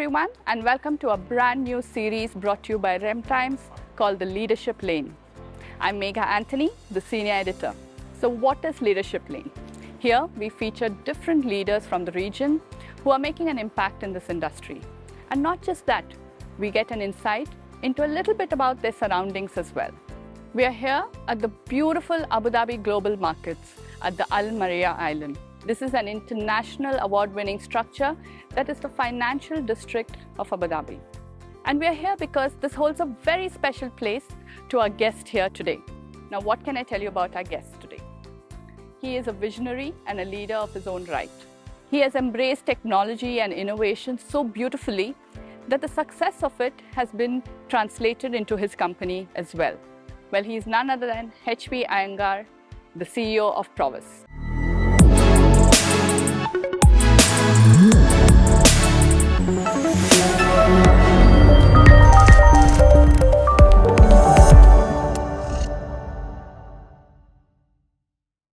everyone, and welcome to a brand new series brought to you by REM Times called The Leadership Lane. I'm Megha Anthony, the Senior Editor. So what is Leadership Lane? Here we feature different leaders from the region who are making an impact in this industry. And not just that, we get an insight into a little bit about their surroundings as well. We are here at the beautiful Abu Dhabi Global Markets at the Al Maria Island. This is an international award-winning structure that is the financial district of Abu Dhabi. And we are here because this holds a very special place to our guest here today. Now, what can I tell you about our guest today? He is a visionary and a leader of his own right. He has embraced technology and innovation so beautifully that the success of it has been translated into his company as well. Well, he is none other than HP Aengaar, the CEO of Provis.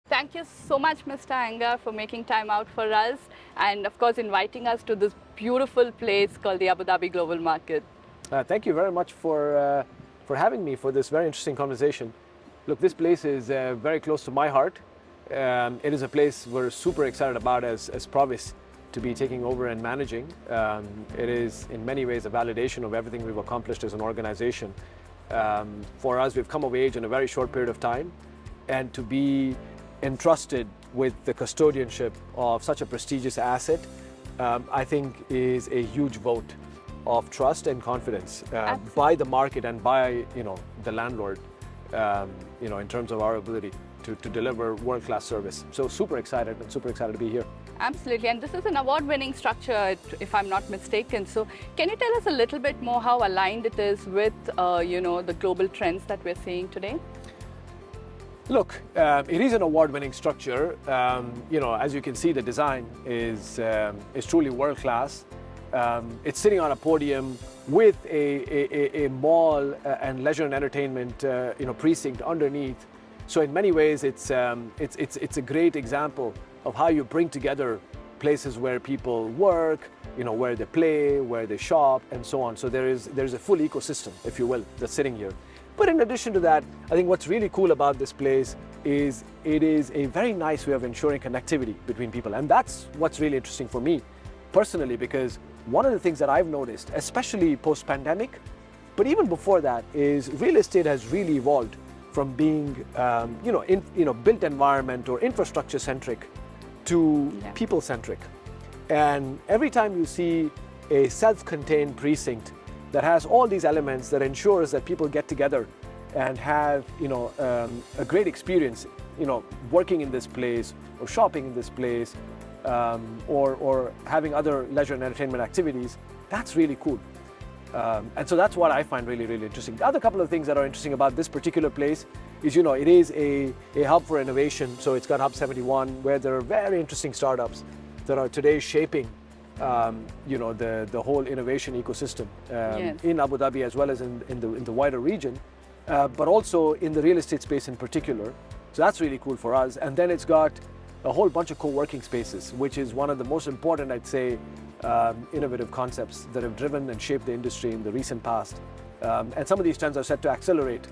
Thank you so much, Mr. Aengaar, for making time out for us and, of course, inviting us to this beautiful place called the Abu Dhabi Global Market. Thank you very much for having me for this very interesting conversation. Look, this place is very close to my heart. It is a place we're super excited about as Provis to be taking over and managing. It is in many ways a validation of everything we've accomplished as an organization. For us, we've come of age in a very short period of time, and to be entrusted with the custodianship of such a prestigious asset, I think is a huge vote of trust and confidence by the market and by the landlord, in terms of our ability to deliver world-class service. So super excited to be here. Absolutely, and this is an award-winning structure, if I'm not mistaken. So can you tell us a little bit more how aligned it is with, the global trends that we're seeing today? Look, it is an award-winning structure. As you can see, the design is truly world-class. It's sitting on a podium with a mall and leisure and entertainment, precinct underneath. So in many ways, it's a great example of how you bring together places where people work, where they play, where they shop, and so on. So there's a full ecosystem, if you will, that's sitting here. But in addition to that, I think what's really cool about this place is it is a very nice way of ensuring connectivity between people. And that's what's really interesting for me personally, because one of the things that I've noticed, especially post-pandemic, but even before that, is real estate has really evolved from being, built environment or infrastructure-centric to people-centric. And every time you see a self-contained precinct that has all these elements that ensures that people get together and have, a great experience, working in this place or shopping in this place, or having other leisure and entertainment activities, that's really cool. And so that's what I find really, really interesting. The other couple of things that are interesting about this particular place is, it is a hub for innovation. So it's got Hub 71, where there are very interesting startups that are today shaping the whole innovation ecosystem in Abu Dhabi, as well as in the wider region, but also in the real estate space in particular. So that's really cool for us. And then it's got a whole bunch of co-working spaces, which is one of the most important, I'd say, innovative concepts that have driven and shaped the industry in the recent past. And some of these trends are set to accelerate.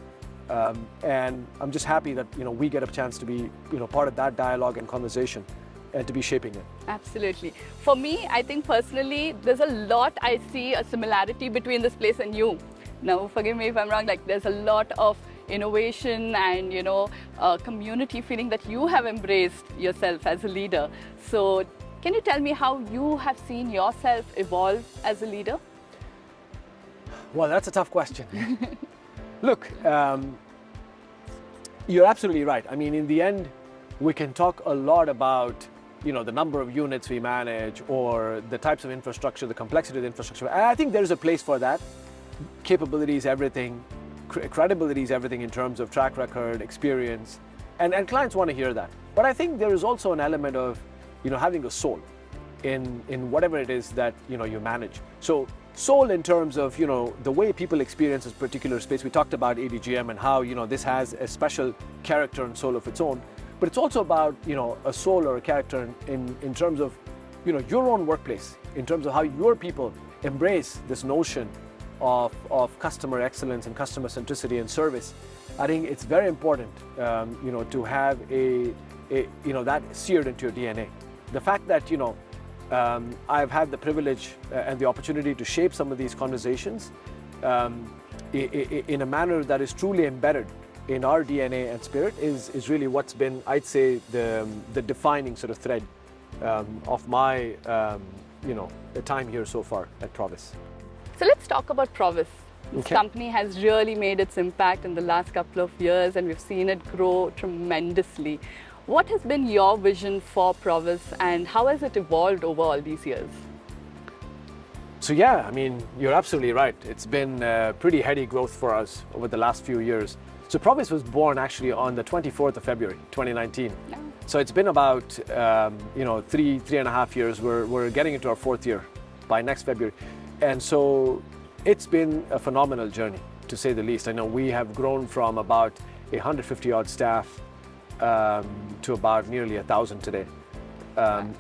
And I'm just happy that we get a chance to be part of that dialogue and conversation, and to be shaping it. Absolutely. For me, I think personally, there's a lot I see a similarity between this place and you. Now, forgive me if I'm wrong, there's a lot of innovation and, community feeling that you have embraced yourself as a leader. So can you tell me how you have seen yourself evolve as a leader? Well, that's a tough question. Look, you're absolutely right. I mean, in the end, we can talk a lot about the number of units we manage or the types of infrastructure, the complexity of the infrastructure. And I think there's a place for that. Capability is everything. Credibility is everything in terms of track record, experience. And clients want to hear that. But I think there is also an element of, having a soul in whatever it is that, you manage. So soul in terms of, the way people experience this particular space. We talked about ADGM and how, this has a special character and soul of its own. But it's also about, a soul or a character in terms of, your own workplace, in terms of how your people embrace this notion of customer excellence and customer centricity and service, I think it's very important, to have that seared into your DNA. The fact that, I've had the privilege and the opportunity to shape some of these conversations in a manner that is truly embedded in our DNA and spirit is really what's been, I'd say, the defining sort of thread of my, time here so far at Provis. So let's talk about Provis. This Okay. company has really made its impact in the last couple of years, and we've seen it grow tremendously. What has been your vision for Provis, and how has it evolved over all these years? So yeah, I mean, you're absolutely right. It's been pretty heady growth for us over the last few years. So Provis was born actually on the 24th of February, 2019. Yeah. So it's been about, three and a half years. We're getting into our fourth year by next February. And so it's been a phenomenal journey, to say the least. I know we have grown from about 150 odd staff to about nearly 1,000 today.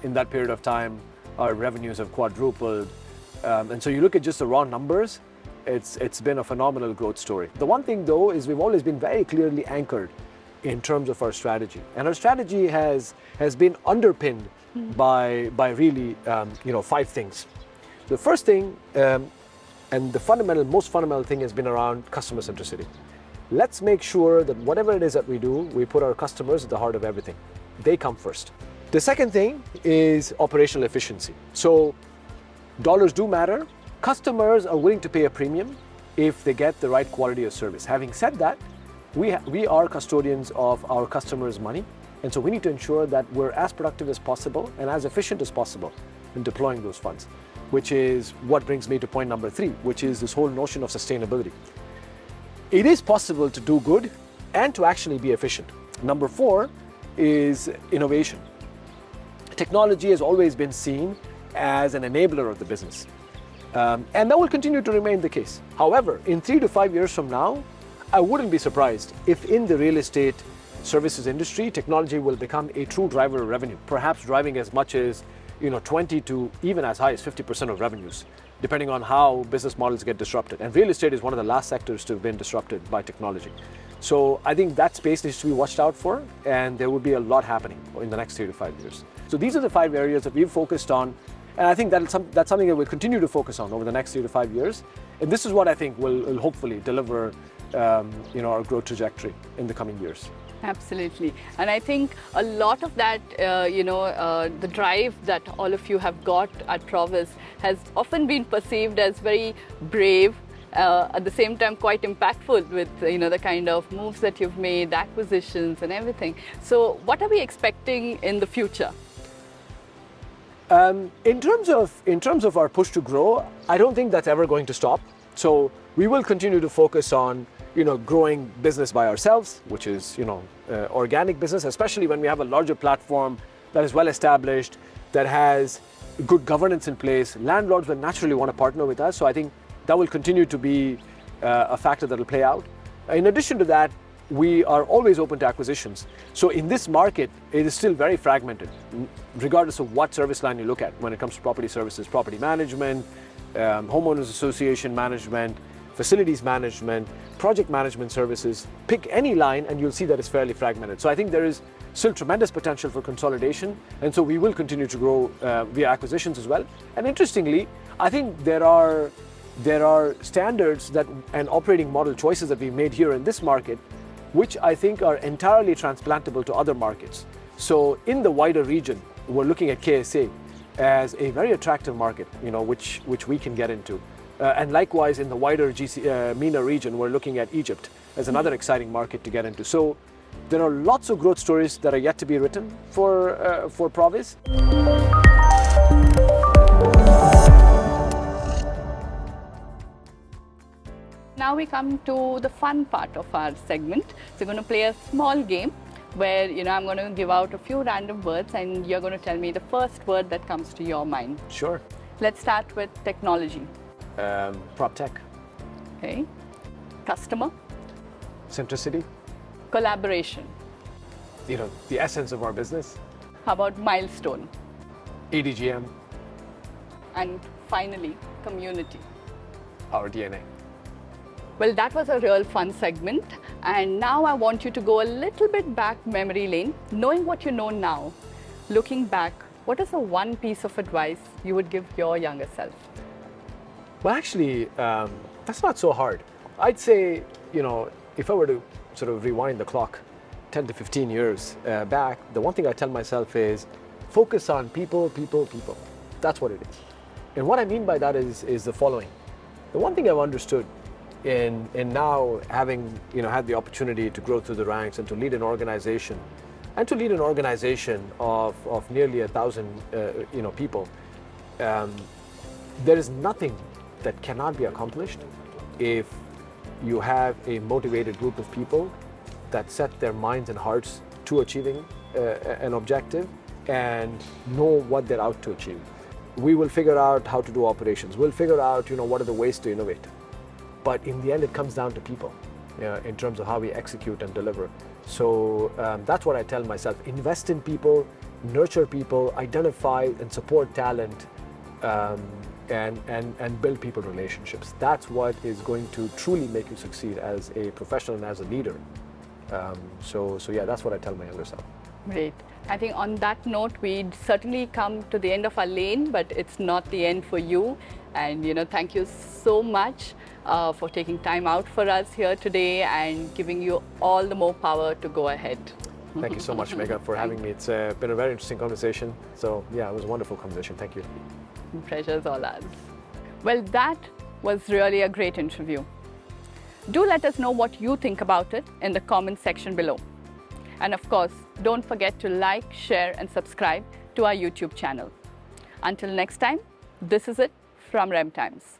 In that period of time, our revenues have quadrupled. And so you look at just the raw numbers, it's been a phenomenal growth story. The one thing though is we've always been very clearly anchored in terms of our strategy. And our strategy has been underpinned by really, 5 things. The first thing, and the most fundamental thing has been around customer centricity. Let's make sure that whatever it is that we do, we put our customers at the heart of everything. They come first. The second thing is operational efficiency. So dollars do matter. Customers are willing to pay a premium if they get the right quality of service. Having said that, we are custodians of our customers' money, and so we need to ensure that we're as productive as possible and as efficient as possible in deploying those funds, which is what brings me to point number 3, which is this whole notion of sustainability. It is possible to do good and to actually be efficient. Number 4 is innovation. Technology has always been seen as an enabler of the business. And that will continue to remain the case. However, in 3 to 5 years from now, I wouldn't be surprised if in the real estate services industry, technology will become a true driver of revenue, perhaps driving as much as 20 to even as high as 50% of revenues, depending on how business models get disrupted. And real estate is one of the last sectors to have been disrupted by technology. So I think that space needs to be watched out for, and there will be a lot happening in the next 3 to 5 years. So these are the 5 areas that we've focused on, and I think that's something that we'll continue to focus on over the next 3 to 5 years. And this is what I think will hopefully deliver our growth trajectory in the coming years. Absolutely. And I think a lot of that, the drive that all of you have got at Provis has often been perceived as very brave, at the same time quite impactful with, the kind of moves that you've made, acquisitions and everything. So what are we expecting in the future? In terms of our push to grow, I don't think that's ever going to stop. So we will continue to focus on growing business by ourselves, which is organic business, especially when we have a larger platform that is well established, that has good governance in place. Landlords will naturally want to partner with us. So I think that will continue to be a factor that will play out. In addition to that, we are always open to acquisitions. So in this market, it is still very fragmented, regardless of what service line you look at when it comes to property services, property management, homeowners association management, facilities management, project management services. Pick any line and you'll see that it's fairly fragmented. So I think there is still tremendous potential for consolidation, and so we will continue to grow via acquisitions as well. And interestingly, I think there are standards and operating model choices that we've made here in this market, which I think are entirely transplantable to other markets. So in the wider region, we're looking at KSA as a very attractive market, which we can get into. And likewise, in the wider MENA region, we're looking at Egypt as another exciting market to get into. So there are lots of growth stories that are yet to be written for Provis. Now we come to the fun part of our segment. So we're going to play a small game where I'm going to give out a few random words and you're going to tell me the first word that comes to your mind. Sure. Let's start with technology. Prop tech. Okay. Customer. Centricity. Collaboration. The essence of our business. How about milestone? ADGM. And finally, community. Our DNA. Well, that was a real fun segment. And now I want you to go a little bit back memory lane, knowing what you know now. Looking back, what is the one piece of advice you would give your younger self? Well, actually, that's not so hard. I'd say, if I were to sort of rewind the clock 10 to 15 years back, the one thing I tell myself is focus on people, people, people. That's what it is. And what I mean by that is the following. The one thing I've understood in now having had the opportunity to grow through the ranks and to lead an organization, and to lead an organization of nearly 1,000 people, there is nothing that cannot be accomplished if you have a motivated group of people that set their minds and hearts to achieving an objective and know what they're out to achieve. We will figure out how to do operations. We'll figure out what are the ways to innovate. But in the end, it comes down to people in terms of how we execute and deliver. So that's what I tell myself. Invest in people, nurture people, identify and support talent, and build people relationships. That's what is going to truly make you succeed as a professional and as a leader. So yeah, that's what I tell my younger self. Great. I think on that note, we'd certainly come to the end of our lane, but it's not the end for you. And thank you so much for taking time out for us here today and giving you all the more power to go ahead. Thank you so much, Megha, for having me. It's been a very interesting conversation. So yeah, it was a wonderful conversation. Thank you. Pleasure's all ours. Well, that was really a great interview. Do let us know what you think about it in the comment section below. And of course, don't forget to like, share and subscribe to our YouTube channel. Until next time, this is it from REM Times.